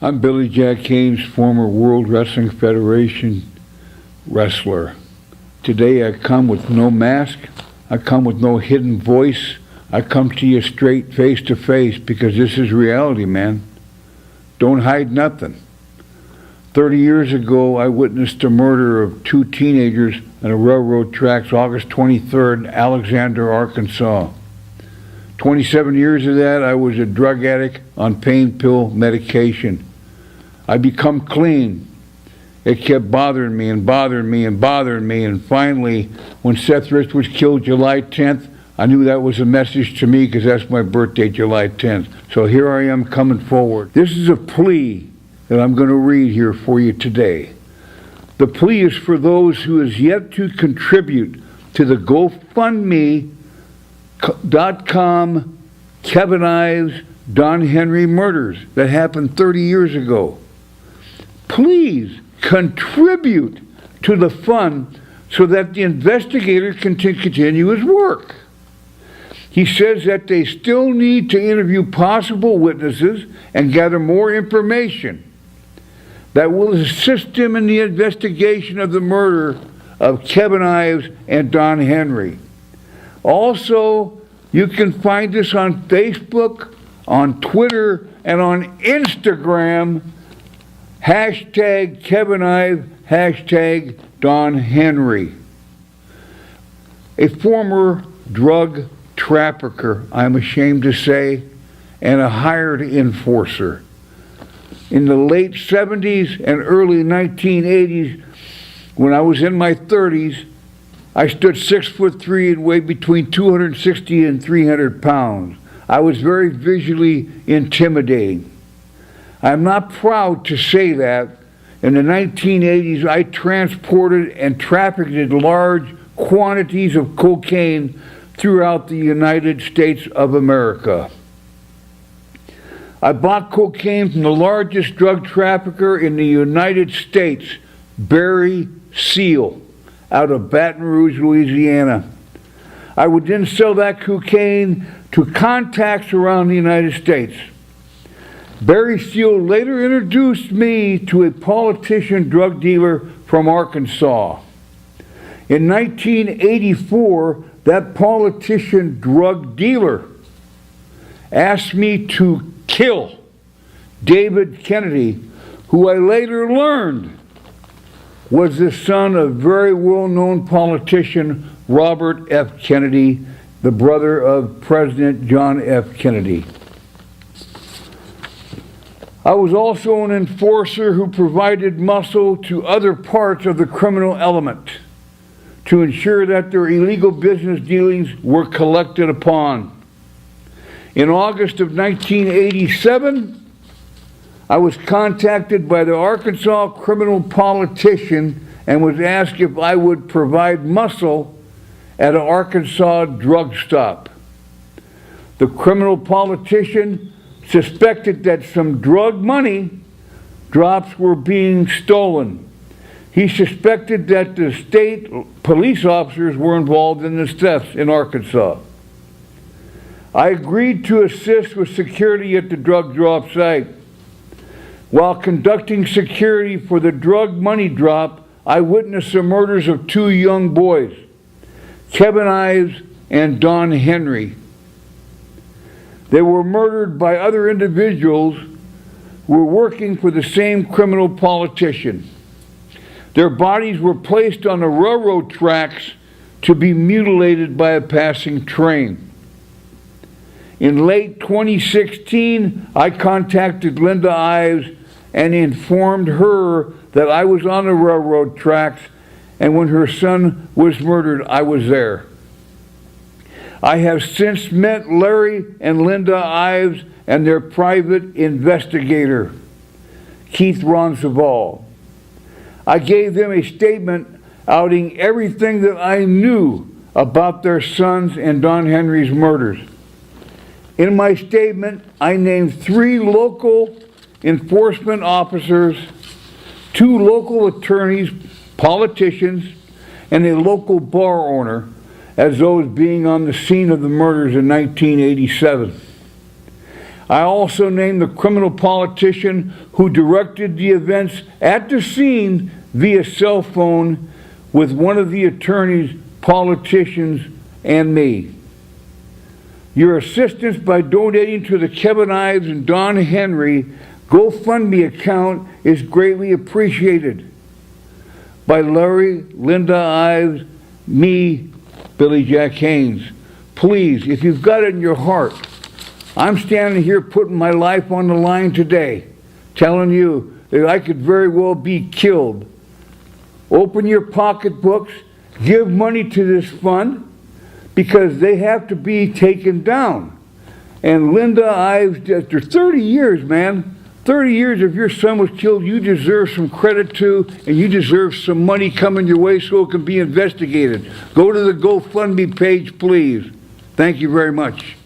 I'm Billy Jack Haynes, former World Wrestling Federation wrestler. Today I come with no mask, I come with no hidden voice, I come to you straight face to face because this is reality, man. Don't hide nothing. 30 years ago, I witnessed the murder of two teenagers on the railroad tracks August 23rd in Alexander, Arkansas. 27 years of that, I was a drug addict on pain pill medication. I become clean. It kept bothering me and bothering me and bothering me, and finally, when Seth was killed July 10th, I knew that was a message to me because that's my birthday, July 10th. So here I am coming forward. This is a plea that I'm going to read here for you today. The plea is for those who has yet to contribute to the GoFundMe.com Kevin Ives, Don Henry murders that happened 30 years ago. Please contribute to the fund so that the investigator can continue his work. He says that they still need to interview possible witnesses and gather more information that will assist him in the investigation of the murder of Kevin Ives and Don Henry. Also, you can find us on Facebook, on Twitter, and on Instagram, hashtag Kevin Ives, hashtag Don Henry. A former drug trafficker, I'm ashamed to say, and a hired enforcer. In the late 70s and early 1980s, when I was in my 30s, I stood 6'3" and weighed between 260 and 300 pounds. I was very visually intimidating. I'm not proud to say that. In the 1980s, I transported and trafficked large quantities of cocaine throughout the United States of America. I bought cocaine from the largest drug trafficker in the United States, Barry Seal, out of Baton Rouge, Louisiana. I would then sell that cocaine to contacts around the United States. Barry Seal later introduced me to a politician drug dealer from Arkansas. In 1984, that politician drug dealer asked me to kill David Kennedy, who I later learned was the son of very well-known politician Robert F. Kennedy, the brother of President John F. Kennedy. I was also an enforcer who provided muscle to other parts of the criminal element to ensure that their illegal business dealings were collected upon. In August of 1987, I was contacted by the Arkansas criminal politician and was asked if I would provide muscle at an Arkansas drug stop. The criminal politician suspected that some drug money drops were being stolen. He suspected that the state police officers were involved in the thefts in Arkansas. I agreed to assist with security at the drug drop site. While conducting security for the drug money drop, I witnessed the murders of two young boys, Kevin Ives and Don Henry. They were murdered by other individuals who were working for the same criminal politician. Their bodies were placed on the railroad tracks to be mutilated by a passing train. In late 2016, I contacted Linda Ives and informed her that I was on the railroad tracks, and when her son was murdered, I was there. I have since met Larry and Linda Ives and their private investigator, Keith Ronsaval. I gave them a statement outing everything that I knew about their sons and Don Henry's murders. In my statement, I named 3 local enforcement officers, 2 local attorneys, politicians, and a local bar owner as those being on the scene of the murders in 1987. I also name the criminal politician who directed the events at the scene via cell phone with one of the attorneys, politicians, and me. Your assistance by donating to the Kevin Ives and Don Henry GoFundMe account is greatly appreciated. By Larry, Linda Ives, me, Billy Jack Haynes. Please, if you've got it in your heart, I'm standing here putting my life on the line today, telling you that I could very well be killed. Open your pocketbooks, give money to this fund, because they have to be taken down. And Linda Ives, after 30 years, man, 30 years if your son was killed, you deserve some credit too, and you deserve some money coming your way so it can be investigated. Go to the GoFundMe page, please. Thank you very much.